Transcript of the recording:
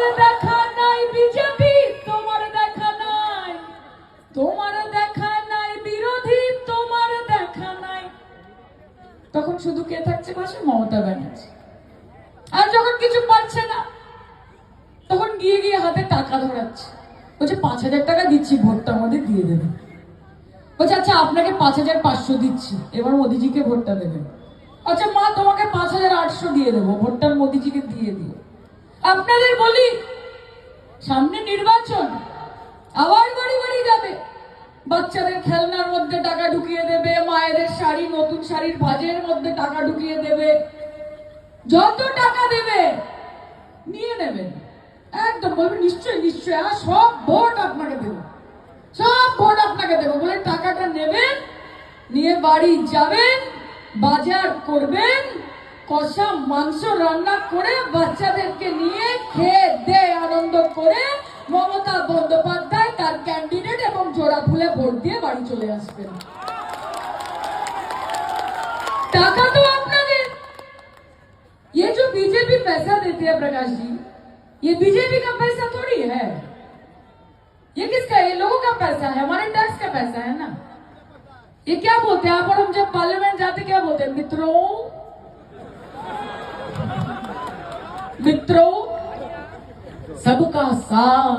তোমার দেখা নাই বিজেপি, তোমার দেখা নাই, তোমার দেখা নাই বিরোধী, তোমার দেখা নাই। তখন শুধু কে থাকছে পাশে? মমতা ব্যানার্জি। আর যখন কিছু পারছে না তখন গিয়ে গিয়ে হাতে টাকা ধরাচ্ছে, বলছে 5,000 টাকা দিচ্ছি, ভোটটা আমাদের দিয়ে দেবে। বলছে আচ্ছা আপনাকে 5,500 দিচ্ছি, এবার মোদিজিকে ভোটটা দেবেন। আচ্ছা মা তোমাকে 5,800 দিয়ে দেবো, ভোটটা মোদিজিকে দিয়ে দিও। আপনাদের বলি সামনে নির্বাচন, আবার বাড়ি বাড়ি যাবে, বাচ্চাদের খেলনার মধ্যে টাকা ঢুকিয়ে দেবে, মায়েদের শাড়ি, নতুন শাড়ির ভাজের মধ্যে টাকা ঢুকিয়ে দেবে, যত টাকা দেবে নিয়ে নেবেন। একদম বলবে নিশ্চয় নিশ্চয়, আর সব ভোট আপনাকে দেবো, সব ভোট আপনাকে দেবো বলে টাকাটা নেবেন, নিয়ে বাড়ি যাবেন, বাজার করবেন, কষা মাংস রান্না করে বাচ্চাদেরকে নিয়ে খেয়ে দে আনন্দ করে মমতা বন্দ্যোপাধ্যায় তার ক্যান্ডিডেট এবং জোড়া ফুলে ভোট দিয়ে বাড়ি চলে আসবেন। টাকা তো আপনাদের। ये जो बीजेपी पैसा देती है प्रकाश जी, ये बीजेपी का पैसा थोड़ी है, ये किसका? ये लोगों का पैसा है, हमारे टैक्स का पैसा है ना। ये क्या बोलते हैं आप और हम जब पार्लियामेंट जाते क्या बोलते हैं? मित्रों, मित्रों सबका साथ।